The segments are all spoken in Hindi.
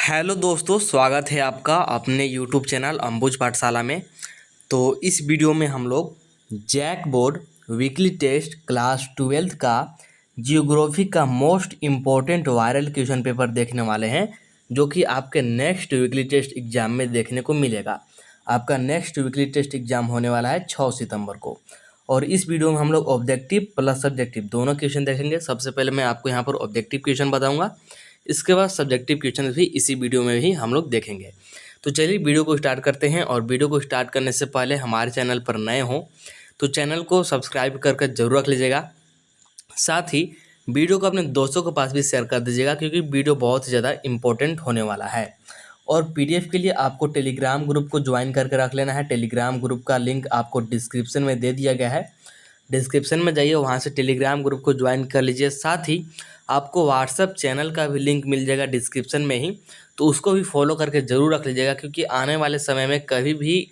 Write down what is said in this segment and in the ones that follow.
हेलो दोस्तों, स्वागत है आपका अपने यूट्यूब चैनल अंबुज पाठशाला में। तो इस वीडियो में हम लोग JAC board weekly test class 12th का जियोग्राफी का most important viral question paper देखने वाले हैं, जो कि आपके नेक्स्ट वीकली टेस्ट एग्जाम में देखने को मिलेगा। आपका नेक्स्ट वीकली टेस्ट एग्जाम होने वाला है 6 सितंबर को। और इस वीडियो में हम लोग ऑब्जेक्टिव प्लस सब्जेक्टिव दोनों क्वेश्चन देखेंगे। सबसे पहले मैं आपको यहाँ पर ऑब्जेक्टिव क्वेश्चन बताऊंगा, इसके बाद सब्जेक्टिव क्वेश्चन भी इसी वीडियो में ही हम लोग देखेंगे। तो चलिए वीडियो को स्टार्ट करते हैं। और वीडियो को स्टार्ट करने से पहले हमारे चैनल पर नए हों तो चैनल को सब्सक्राइब करके जरूर रख लीजिएगा। साथ ही वीडियो को अपने दोस्तों के पास भी शेयर कर दीजिएगा, क्योंकि वीडियो बहुत ही ज़्यादा इम्पोर्टेंट होने वाला है। और पीडीएफ के लिए आपको टेलीग्राम ग्रुप को ज्वाइन करके रख लेना है। टेलीग्राम ग्रुप का लिंक आपको डिस्क्रिप्शन में दे दिया गया है। डिस्क्रिप्शन में जाइए, वहाँ से टेलीग्राम ग्रुप को ज्वाइन कर लीजिए। साथ ही आपको व्हाट्सएप चैनल का भी लिंक मिल जाएगा डिस्क्रिप्शन में ही, तो उसको भी फॉलो करके ज़रूर रख लीजिएगा, क्योंकि आने वाले समय में कभी भी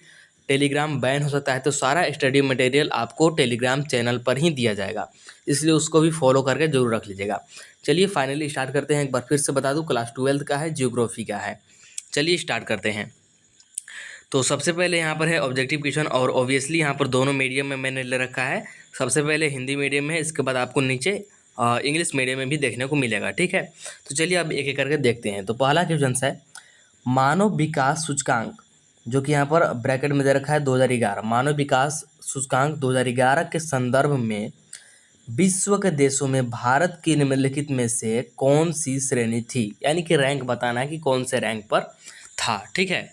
टेलीग्राम बैन हो सकता है। तो सारा स्टडी मटेरियल आपको टेलीग्राम चैनल पर ही दिया जाएगा, इसलिए उसको भी फॉलो करके जरूर रख लीजिएगा। चलिए फाइनली स्टार्ट करते हैं। एक बार फिर से बता दूं, क्लास 12th का है, जियोग्राफी का है। चलिए स्टार्ट करते हैं। तो सबसे पहले यहाँ पर है ऑब्जेक्टिव क्वेश्चन, और ऑब्वियसली यहाँ पर दोनों मीडियम में मैंने ले रखा है। सबसे पहले हिंदी मीडियम में है, इसके बाद आपको नीचे इंग्लिश मीडियम में भी देखने को मिलेगा। ठीक है, तो चलिए अब एक एक करके देखते हैं। तो पहला क्वेश्चन है, मानव विकास सूचकांक, जो कि यहाँ पर ब्रैकेट में दे रखा है 2011। मानव विकास सूचकांक 2011 के संदर्भ में विश्व के देशों में भारत की निम्नलिखित में से कौन सी श्रेणी थी, यानी कि रैंक बताना है कि कौन से रैंक पर था। ठीक है,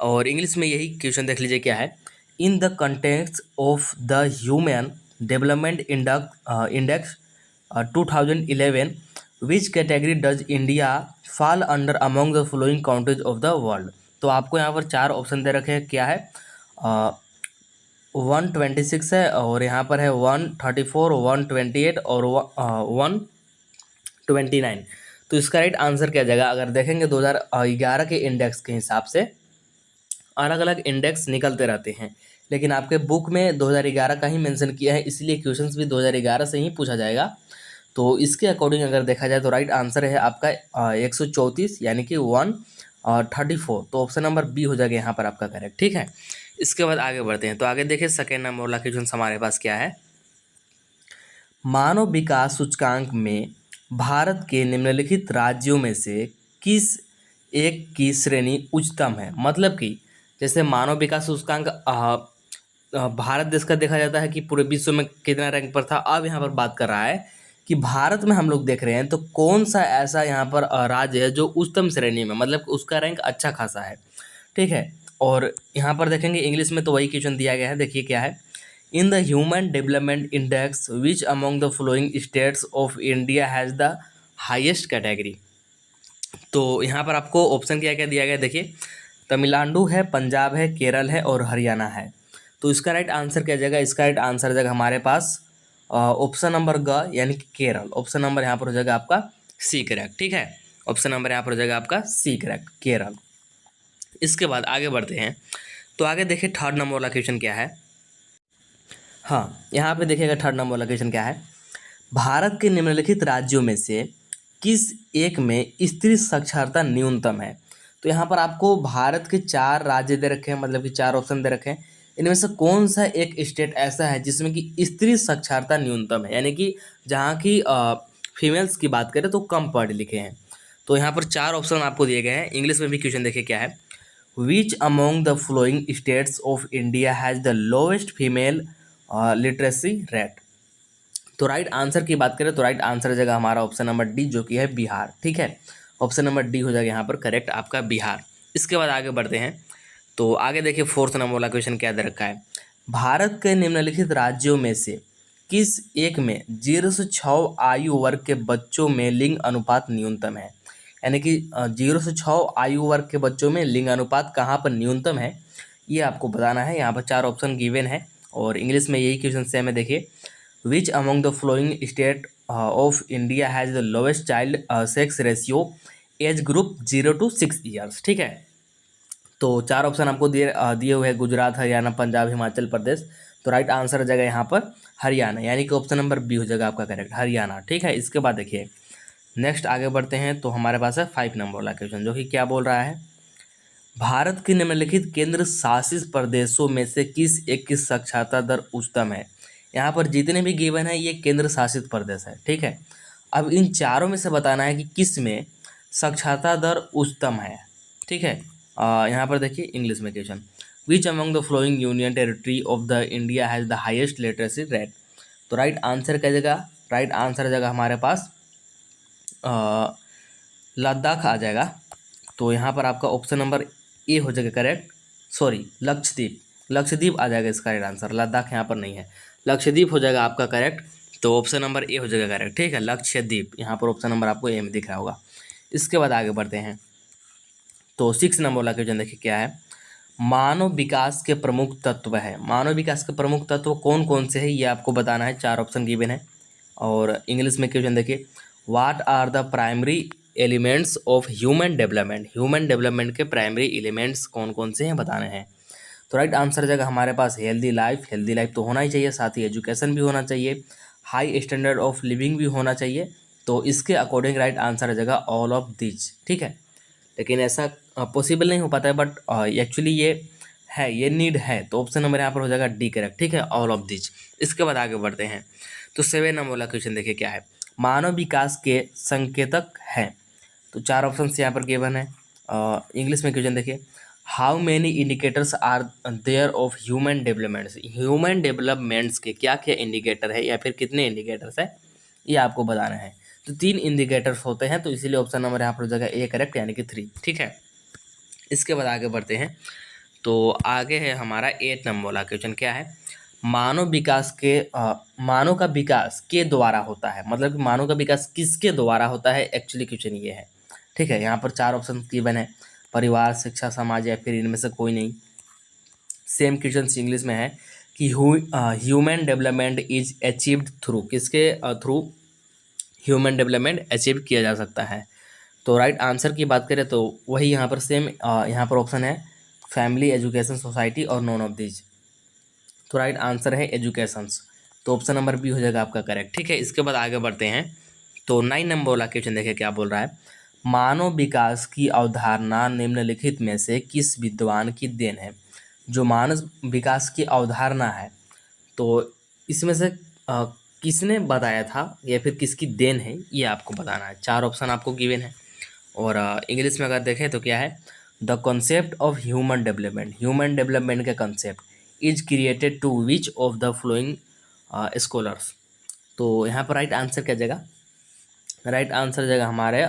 और इंग्लिश में यही क्वेश्चन देख लीजिए क्या है। In the context of the human development index 2011 which category does India fall under among the following countries of the world. तो आपको यहाँ पर चार ऑप्शन दे रखे हैं। क्या है, 126 है, और यहाँ पर है 134, 128 और 129। तो इसका राइट आंसर क्या जाएगा? अगर देखेंगे 2011 के इंडेक्स के हिसाब से अलग अलग इंडेक्स निकलते रहते हैं, लेकिन आपके बुक में 2011 का ही मेंशन किया है, इसलिए क्वेश्चंस भी 2011 से ही पूछा जाएगा। तो इसके अकॉर्डिंग अगर देखा जाए तो राइट आंसर है आपका 134, यानी कि 134। तो ऑप्शन नंबर बी हो जाएगा यहाँ पर आपका करेक्ट। ठीक है, इसके बाद आगे बढ़ते हैं। तो आगे देखिए सेकेंड नंबर वाला क्वेश्चन हमारे पास क्या है। मानव विकास सूचकांक में भारत के निम्नलिखित राज्यों में से किस एक की श्रेणी उच्चतम है। मतलब कि जैसे मानव विकास सूचकांक भारत देश का देखा जाता है कि पूरे विश्व में कितना रैंक पर था। अब यहाँ पर बात कर रहा है कि भारत में हम लोग देख रहे हैं तो कौन सा ऐसा यहाँ पर राज्य है जो उच्चतम श्रेणी में, मतलब उसका रैंक अच्छा खासा है। ठीक है, और यहाँ पर देखेंगे इंग्लिश में तो वही क्वेश्चन दिया गया है। देखिए क्या है, इन the human development index which among the following states of India has the highest category. तो यहाँ पर आपको ऑप्शन क्या क्या दिया गया, देखिए तमिलनाडु है, पंजाब है, केरल है और हरियाणा है। तो इसका राइट आंसर क्या जाएगा? इसका राइट आंसर जाएगा हमारे पास ऑप्शन नंबर ग, यानी कि केरल। ऑप्शन नंबर यहाँ पर हो जाएगा आपका सी करेक्ट। ठीक है, ऑप्शन नंबर यहाँ पर हो जाएगा आपका सी करेक्ट, केरल। इसके बाद आगे बढ़ते हैं। तो आगे देखिए थर्ड नंबर वाला क्वेश्चन क्या है। हाँ, यहाँ पे देखिएगा थर्ड नंबर वाला क्वेश्चन क्या है। भारत के निम्नलिखित राज्यों में से किस एक में स्त्री साक्षरता न्यूनतम है। तो यहाँ पर आपको भारत के 4 राज्य दे रखे हैं, मतलब कि 4 ऑप्शन दे रखे हैं। इनमें से कौन सा एक स्टेट ऐसा है जिसमें कि स्त्री साक्षरता न्यूनतम है, यानी कि जहाँ की फीमेल्स की बात करें तो कम पढ़े लिखे हैं। तो यहाँ पर 4 ऑप्शन आपको दिए गए हैं। इंग्लिश में भी क्वेश्चन देखिए क्या है। Which among the following states of India has the lowest female literacy rate. तो राइट आंसर की बात करें तो राइट आंसर हो जाएगा हमारा ऑप्शन नंबर डी, जो कि है बिहार। ठीक है, ऑप्शन नंबर डी हो जाएगा यहाँ पर करेक्ट आपका बिहार। इसके बाद आगे बढ़ते हैं। तो आगे देखिए फोर्थ नंबर वाला क्वेश्चन क्या दे रखा है। भारत के निम्नलिखित राज्यों में से किस एक में 0 से 6 आयु वर्ग के बच्चों में लिंग अनुपात न्यूनतम है। यानी कि 0 से 6 आयु वर्ग के बच्चों में लिंग अनुपात कहाँ पर न्यूनतम है, ये आपको बताना है। यहाँ पर 4 ऑप्शन गिवन है, और इंग्लिश में यही क्वेश्चन सेम है। देखिए, which among the following state of India has the lowest child sex ratio age group 0 to 6 years. ठीक है, तो 4 ऑप्शन आपको दिए हुए हैं, गुजरात, हरियाणा, पंजाब, हिमाचल प्रदेश। तो राइट आंसर हो जाएगा यहाँ पर हरियाणा, यानी कि ऑप्शन नंबर बी हो जाएगा आपका करेक्ट, हरियाणा। ठीक है, इसके बाद देखिए नेक्स्ट आगे बढ़ते हैं तो हमारे पास है 5 नंबर वाला क्वेश्चन, जो कि क्या बोल रहा है, भारत के निम्नलिखित केंद्र शासित प्रदेशों में से किस एक की साक्षरता दर उच्चतम है। यहाँ पर जितने भी गिवन है ये केंद्र शासित प्रदेश है, ठीक है। अब इन चारों में से बताना है कि किस में साक्षरता दर उच्चतम है, ठीक है। यहाँ पर देखिए इंग्लिश में question, which among the flowing union territory of the India has the highest literacy rate. तो राइट आंसर क्या जगह, राइट आंसर जगह हमारे पास लद्दाख आ जाएगा। तो यहाँ पर आपका ऑप्शन नंबर ए हो जाएगा करेक्ट, सॉरी लक्षद्वीप, लक्षद्वीप आ जाएगा इसका राइट आंसर, लद्दाख यहाँ पर नहीं है, लक्षद्वीप हो जाएगा आपका करेक्ट। तो ऑप्शन नंबर ए हो जाएगा करेक्ट, ठीक है, लक्षद्वीप, यहाँ पर ऑप्शन नंबर आपको ए में दिख रहा होगा। इसके बाद आगे बढ़ते हैं तो 6 नंबर वाला क्वेश्चन देखिए क्या है, मानव विकास के प्रमुख तत्व है। मानव विकास के प्रमुख तत्व कौन कौन से हैं ये आपको बताना है, 4 ऑप्शन गिवन है। और इंग्लिश में क्वेश्चन देखिए, what are the primary elements of human development. Human development के प्राइमरी एलिमेंट्स कौन कौन से हैं बताने हैं। तो राइट आंसर जगह हमारे पास हेल्दी लाइफ, हेल्दी लाइफ तो होना ही चाहिए, साथ ही एजुकेशन भी होना चाहिए, हाई स्टैंडर्ड ऑफ लिविंग भी होना चाहिए। तो इसके अकॉर्डिंग राइट आंसर जगह ऑल ऑफ दिस, ठीक है। लेकिन ऐसा पॉसिबल नहीं हो पाता है, बट एक्चुअली ये है, ये नीड है। तो ऑप्शन नंबर यहाँ पर हो जाएगा डी करेक्ट, ठीक है, ऑल ऑफ दिस। इसके बाद आगे बढ़ते हैं तो 7 नंबर वाला क्वेश्चन देखिए क्या है, मानव विकास के संकेतक हैं। तो 4 ऑप्शन यहाँ पर गिवन है। इंग्लिश में क्वेश्चन देखिए, how many indicators are there of human developments. Human developments के क्या क्या इंडिकेटर है या फिर कितने इंडिकेटर्स है ये आपको बताना है। तो 3 इंडिकेटर्स होते हैं, तो इसीलिए ऑप्शन नंबर यहाँ पर हो जाएगा ए करेक्ट, यानी कि 3, ठीक है। इसके बाद आगे बढ़ते हैं तो आगे है हमारा 8 नंबर वाला क्वेश्चन क्या है, मानव विकास के मानव का विकास के द्वारा होता है, मतलब कि मानव का विकास किसके द्वारा होता है, एक्चुअली क्वेश्चन ये है, ठीक है। यहाँ पर 4 ऑप्शन गिवन है, परिवार, शिक्षा, समाज या फिर इनमें से कोई नहीं। सेम क्वेश्चन इंग्लिश में है कि human development is achieved through, किसके थ्रू ह्यूमन डेवलपमेंट अचीव किया जा सकता है। तो राइट आंसर की बात करें तो वही यहाँ पर सेम, यहाँ पर ऑप्शन है फैमिली, एजुकेशन, सोसाइटी और नॉन ऑफ दीज। तो राइट आंसर है एजुकेशंस, तो ऑप्शन नंबर बी हो जाएगा आपका करेक्ट, ठीक है। इसके बाद आगे बढ़ते हैं तो 9 नंबर वाला क्वेश्चन देखिए क्या बोल रहा है, मानव विकास की अवधारणा निम्नलिखित में से किस विद्वान की देन है। जो मानव विकास की अवधारणा है तो इसमें से किसने बताया था या फिर किसकी देन है ये आपको बताना है। 4 ऑप्शन आपको गिवन है। और इंग्लिश में अगर देखें तो क्या है, the concept of human development, human development का concept is created to which of the following scholars. तो यहाँ पर राइट आंसर क्या जगह, राइट आंसर जगह हमारे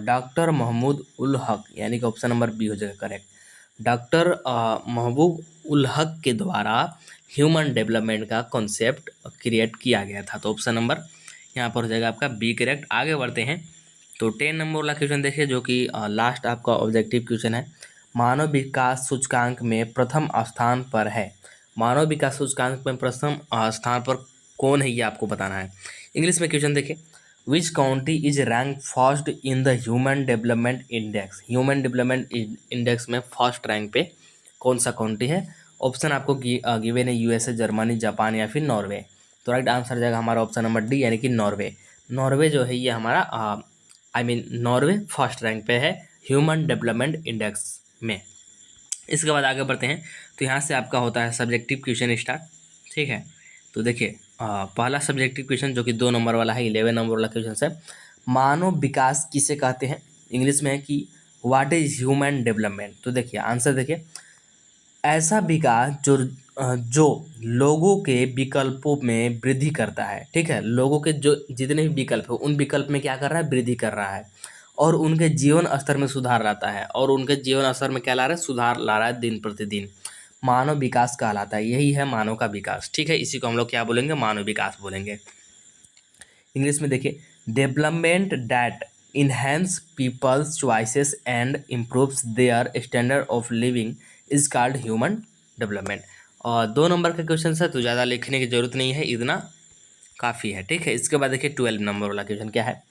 डॉक्टर महमूद उल हक, यानी कि ऑप्शन नंबर बी हो जाएगा करेक्ट। डॉक्टर महबूब उल हक के द्वारा ह्यूमन डेवलपमेंट का कॉन्सेप्ट क्रिएट किया गया था। तो ऑप्शन नंबर यहाँ पर हो जाएगा आपका बी करेक्ट। आगे बढ़ते हैं तो 10 नंबर वाला क्वेश्चन देखिए, जो कि लास्ट आपका ऑब्जेक्टिव क्वेश्चन है, मानव विकास सूचकांक में प्रथम स्थान पर है। मानव विकास सूचकांक में प्रथम स्थान पर कौन है ये आपको बताना है। इंग्लिश में क्वेश्चन देखिए, which county is rank first in the human development index. Human development index में फर्स्ट रैंक पे कौन सा काउंटी है। ऑप्शन आपको गिवन है यूएसए, जर्मनी, जापान या फिर नॉर्वे। तो राइट आंसर जाएगा हमारा ऑप्शन नंबर डी, यानी कि नॉर्वे। नॉर्वे जो है ये हमारा नॉर्वे फर्स्ट रैंक पे है ह्यूमन डेवलपमेंट इंडेक्स में। इसके बाद आगे बढ़ते हैं तो यहाँ से आपका होता है सब्जेक्टिव क्वेश्चन स्टार्ट, ठीक है। तो देखिए पहला सब्जेक्टिव क्वेश्चन जो कि 2 नंबर वाला है, 11 नंबर वाला क्वेश्चन है, मानव विकास किसे कहते हैं। इंग्लिश में है कि व्हाट इज ह्यूमन डेवलपमेंट। तो देखिए आंसर देखिए, ऐसा विकास जो लोगों के विकल्पों में वृद्धि करता है, ठीक है। लोगों के जो जितने भी विकल्प है उन विकल्प में क्या कर रहा है, वृद्धि कर रहा है, और उनके जीवन स्तर में सुधार लाता है, और उनके जीवन स्तर में क्या ला रहा है, सुधार ला रहा है दिन प्रतिदिन। मानव विकास कहलाता है, यही है मानव का विकास, ठीक है। इसी को हम लोग क्या बोलेंगे, मानव विकास बोलेंगे। इंग्लिश में देखिए, development that enhance people's choices and improves their standard of living is called human development. और 2 नंबर का क्वेश्चन है तो ज़्यादा लिखने की जरूरत नहीं है, इतना काफ़ी है, ठीक है। इसके बाद देखिए 12 नंबर वाला क्वेश्चन क्या है,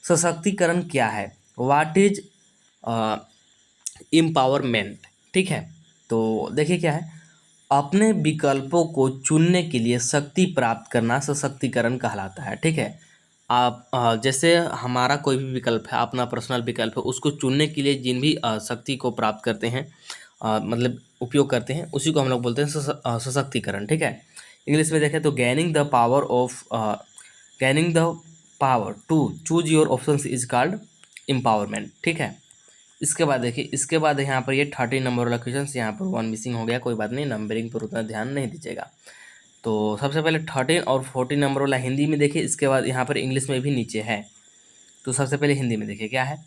सशक्तिकरण क्या है, व्हाट इज एम्पावरमेंट, ठीक है। तो देखिए क्या है, अपने विकल्पों को चुनने के लिए शक्ति प्राप्त करना सशक्तिकरण कहलाता है, ठीक है। आप जैसे हमारा कोई भी विकल्प है, अपना पर्सनल विकल्प है, उसको चुनने के लिए जिन भी शक्ति को प्राप्त करते हैं, मतलब उपयोग करते हैं, उसी को हम लोग बोलते हैं सशक्तिकरण। ठीक है। इंग्लिश में देखें तो gaining the power to choose your options is called empowerment. ठीक है। इसके बाद देखिए, इसके बाद यहाँ पर ये 13 नंबर वाला क्वेश्चन, यहाँ पर 1 मिसिंग हो गया, कोई बात नहीं, नंबरिंग पर उतना ध्यान नहीं दीजिएगा। तो सबसे पहले 13 और 14 नंबर वाला हिंदी में देखिए, इसके बाद यहाँ पर इंग्लिश में भी नीचे है। तो सबसे पहले हिंदी में देखिए क्या है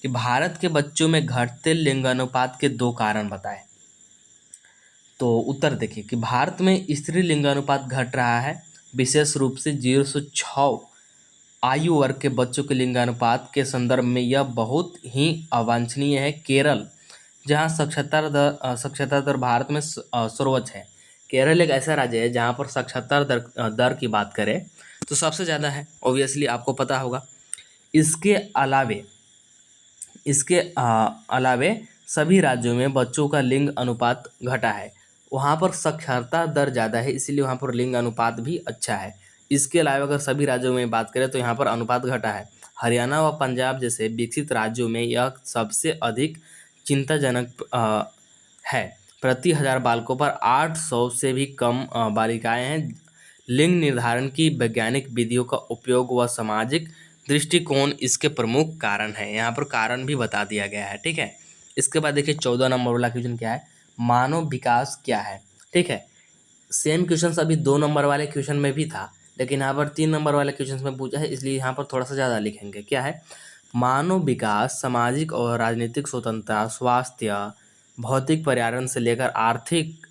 कि भारत के बच्चों में घटते लिंगानुपात के 2 कारण बताएं। तो उत्तर देखिए कि भारत में स्त्री लिंगानुपात घट रहा है, विशेष रूप से 0 से 6 आयु वर्ग के बच्चों के लिंगानुपात के संदर्भ में यह बहुत ही अवांछनीय है। केरल, जहाँ साक्षरता दर भारत में सर्वोच्च है। केरल एक ऐसा राज्य है जहाँ पर साक्षरता दर की बात करें तो सबसे ज़्यादा है, ऑब्वियसली आपको पता होगा। इसके अलावे सभी राज्यों में बच्चों का लिंग अनुपात घटा है। वहाँ पर साक्षरता दर ज़्यादा है, इसीलिए वहाँ पर लिंग अनुपात भी अच्छा है। इसके अलावा अगर सभी राज्यों में बात करें तो यहाँ पर अनुपात घटा है। हरियाणा व पंजाब जैसे विकसित राज्यों में यह सबसे अधिक चिंताजनक है। प्रति 1000 बालकों पर 800 से भी कम बालिकाएं हैं। लिंग निर्धारण की वैज्ञानिक विधियों का उपयोग व सामाजिक दृष्टिकोण इसके प्रमुख कारण है। यहाँ पर कारण भी बता दिया गया है। ठीक है। इसके बाद देखिए 14 नंबर वाला क्वेश्चन क्या है, मानव विकास क्या है। ठीक है। सेम क्वेश्चन अभी 2 नंबर वाले क्वेश्चन में भी था, लेकिन यहाँ पर 3 नंबर वाले क्वेश्चन में पूछा है, इसलिए यहाँ पर थोड़ा सा ज़्यादा लिखेंगे। क्या है, मानव विकास सामाजिक और राजनीतिक स्वतंत्रता, स्वास्थ्य, भौतिक पर्यावरण से लेकर आर्थिक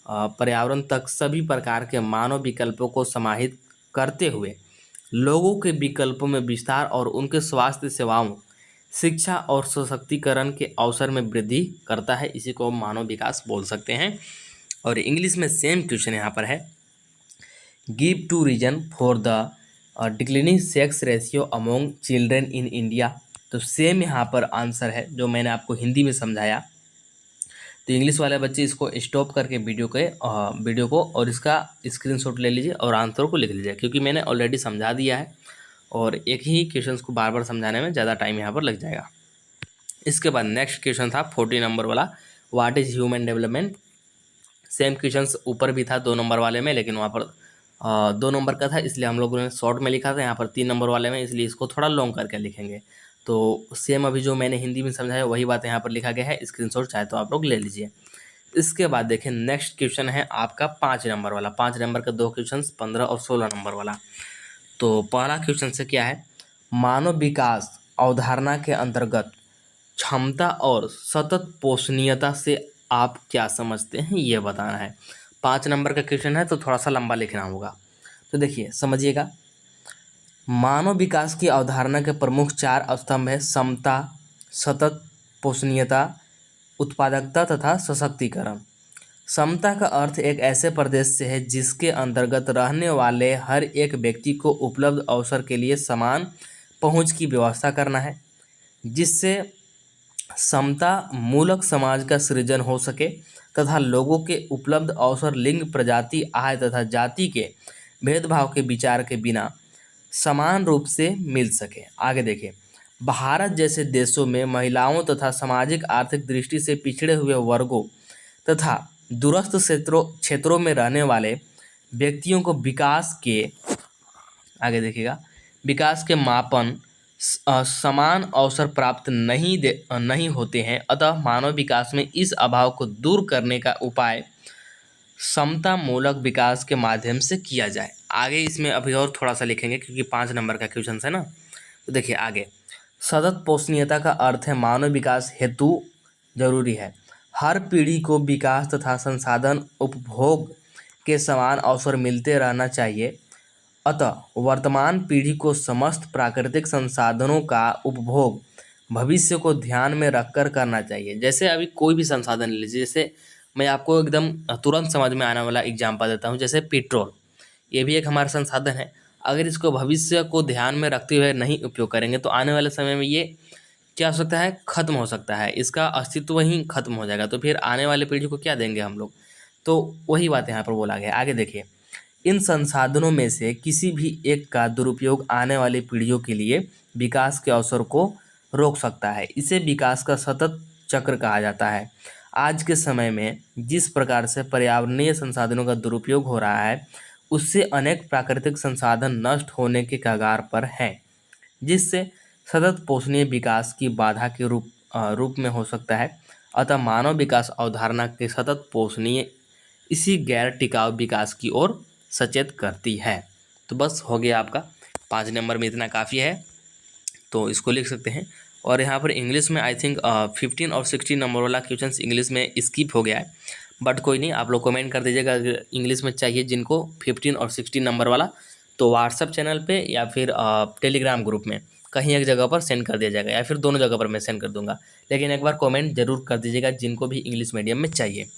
पर्यावरण तक सभी प्रकार के मानव विकल्पों को समाहित करते हुए लोगों के विकल्पों में विस्तार और उनके स्वास्थ्य सेवाओं, शिक्षा और सशक्तिकरण के अवसर में वृद्धि करता है। इसी को मानव विकास बोल सकते हैं। और इंग्लिश में सेम क्वेश्चन यहाँ पर है, give 2 reason for the declining sex ratio among children in India. तो सेम यहाँ पर आंसर है जो मैंने आपको हिंदी में समझाया। तो इंग्लिश वाले बच्चे इसको स्टॉप करके वीडियो को और इसका स्क्रीनशॉट ले लीजिए और आंसर को लिख लीजिए, क्योंकि मैंने ऑलरेडी समझा दिया है और एक ही क्वेश्चन को बार बार समझाने में ज़्यादा टाइम यहाँ पर लग जाएगा। इसके बाद नेक्स्ट क्वेश्चन था 40 नंबर वाला, what is human development. Same question ऊपर भी था 2 नंबर वाले में, लेकिन वहाँ पर 2 नंबर का था, इसलिए हम लोगों ने शॉर्ट में लिखा था। यहाँ पर 3 नंबर वाले में, इसलिए इसको थोड़ा लॉन्ग करके लिखेंगे। तो सेम अभी जो मैंने हिंदी में समझाया वही बात यहाँ पर लिखा गया है, स्क्रीनशॉट चाहे तो आप लोग ले लीजिए। इसके बाद देखें नेक्स्ट क्वेश्चन है आपका 5 नंबर वाला। 5 नंबर का 2 क्वेश्चन, 15 और 16 नंबर वाला। तो पहला क्वेश्चन से क्या है, मानव विकास अवधारणा के अंतर्गत क्षमता और सतत पोषणीयता से आप क्या समझते हैं, ये बताना है। 5 नंबर का क्वेश्चन है तो थोड़ा सा लंबा लिखना होगा। तो देखिए समझिएगा, मानव विकास की अवधारणा के प्रमुख 4 स्तंभ है, समता, सतत पोषणीयता, उत्पादकता तथा सशक्तिकरण। समता का अर्थ एक ऐसे प्रदेश से है जिसके अंतर्गत रहने वाले हर एक व्यक्ति को उपलब्ध अवसर के लिए समान पहुंच की व्यवस्था करना है, जिससे समता मूलक समाज का सृजन हो सके तथा लोगों के उपलब्ध अवसर लिंग, प्रजाति, आय तथा जाति के भेदभाव के विचार के बिना समान रूप से मिल सके। आगे देखिए, भारत जैसे देशों में महिलाओं तथा सामाजिक आर्थिक दृष्टि से पिछड़े हुए वर्गों तथा दूरस्थ क्षेत्रों में रहने वाले व्यक्तियों को विकास के मापन समान अवसर प्राप्त नहीं होते हैं। अतः मानव विकास में इस अभाव को दूर करने का उपाय समता मूलक विकास के माध्यम से किया जाए। आगे इसमें अभी और थोड़ा सा लिखेंगे क्योंकि 5 नंबर का क्वेश्चन है ना। तो देखिए आगे, सतत पोषणीयता का अर्थ है मानव विकास हेतु जरूरी है हर पीढ़ी को विकास तथा संसाधन उपभोग के समान अवसर मिलते रहना चाहिए। अतः वर्तमान पीढ़ी को समस्त प्राकृतिक संसाधनों का उपभोग भविष्य को ध्यान में रखकर करना चाहिए। जैसे अभी कोई भी संसाधन ले लीजिए, जैसे मैं आपको एकदम तुरंत समझ में आने वाला एग्जांपल देता हूँ, जैसे पेट्रोल, ये भी एक हमारा संसाधन है। अगर इसको भविष्य को ध्यान में रखते हुए नहीं उपयोग करेंगे तो आने वाले समय में ये क्या हो सकता है, खत्म हो सकता है, इसका अस्तित्व ही खत्म हो जाएगा। तो फिर आने वाले पीढ़ी को क्या देंगे हम लोग। तो वही बात यहाँ पर बोला गया। आगे देखिए, इन संसाधनों में से किसी भी एक का दुरुपयोग आने वाली पीढ़ियों के लिए विकास के अवसर को रोक सकता है। इसे विकास का सतत चक्र कहा जाता है। आज के समय में जिस प्रकार से पर्यावरणीय संसाधनों का दुरुपयोग हो रहा है, उससे अनेक प्राकृतिक संसाधन नष्ट होने के कगार पर हैं, जिससे सतत पोषणीय विकास की बाधा के रूप में हो सकता है। अतः मानव विकास अवधारणा के सतत पोषणीय इसी गैर टिकाऊ विकास की ओर सचेत करती है। तो बस हो गया आपका 5 नंबर में इतना काफ़ी है, तो इसको लिख सकते हैं। और यहाँ पर इंग्लिश में आई थिंक 15 और 16 नंबर वाला क्वेश्चन इंग्लिश में स्किप हो गया है, बट कोई नहीं, आप लोग कमेंट कर दीजिएगा अगर इंग्लिश में चाहिए जिनको 15 और 16 नंबर वाला, तो व्हाट्सअप चैनल पे या फिर टेलीग्राम ग्रुप में कहीं एक जगह पर सेंड कर दिया जाएगा, या फिर दोनों जगह पर मैं सेंड कर दूंगा। लेकिन एक बार कमेंट जरूर कर दीजिएगा जिनको भी इंग्लिश मीडियम में चाहिए।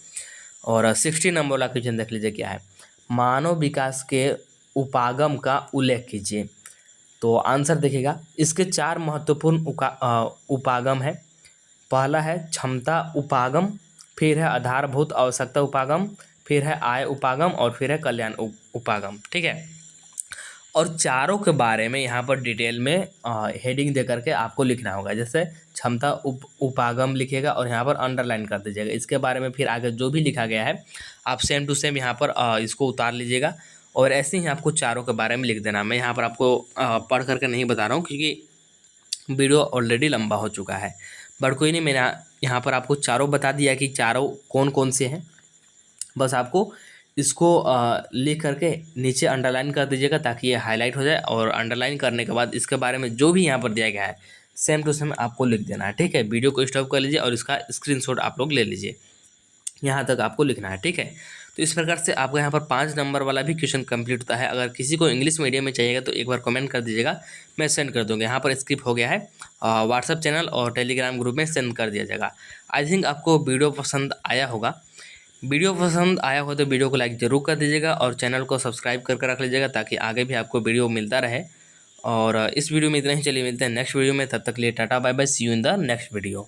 और 60 नंबर वाला क्वेश्चन देख लीजिए क्या है। मानव विकास के उपागम का उल्लेख कीजिए। तो आंसर देखिएगा, इसके 4 महत्वपूर्ण उपागम है। पहला है क्षमता उपागम, फिर है आधारभूत आवश्यकता उपागम, फिर है आय उपागम और फिर है कल्याण उपागम। ठीक है, और चारों के बारे में यहाँ पर डिटेल में हेडिंग दे करके आपको लिखना होगा। जैसे क्षमता उपागम लिखिएगा और यहाँ पर अंडरलाइन कर दीजिएगा। इसके बारे में फिर आगे जो भी लिखा गया है आप सेम टू सेम यहाँ पर इसको उतार लीजिएगा, और ऐसे ही आपको चारों के बारे में लिख देना। मैं यहाँ पर आपको पढ़ करके नहीं बता रहा हूँ क्योंकि वीडियो ऑलरेडी लंबा हो चुका है, बट कोई नहीं, मैंने यहाँ पर आपको चारों बता दिया कि चारों कौन कौन से हैं। बस आपको इसको लिख करके नीचे अंडरलाइन कर दीजिएगा ताकि ये हाईलाइट हो जाए, और अंडरलाइन करने के बाद इसके बारे में जो भी यहाँ पर दिया गया है सेम टू सेम आपको लिख देना है। ठीक है, वीडियो को स्टॉप कर लीजिए और इसका स्क्रीनशॉट आप लोग ले लीजिए, यहाँ तक आपको लिखना है। ठीक है, तो इस प्रकार से आपको यहाँ पर 5 नंबर वाला भी क्वेश्चन कंप्लीट होता है। अगर किसी को इंग्लिश मीडियम में चाहिएगा तो एक बार कमेंट कर दीजिएगा, मैं सेंड कर दूँगा। यहाँ पर स्किप हो गया है, व्हाट्सअप चैनल और टेलीग्राम ग्रुप में सेंड कर दिया जाएगा। आई थिंक आपको वीडियो पसंद आया होगा। वीडियो पसंद आया हो तो वीडियो को लाइक ज़रूर कर दीजिएगा और चैनल को सब्सक्राइब करके रख लीजिएगा ताकि आगे भी आपको वीडियो मिलता रहे। और इस वीडियो में इतना ही, चलिए मिलते हैं नेक्स्ट वीडियो में, तब तक के लिए tata bye bye, see you in the next video.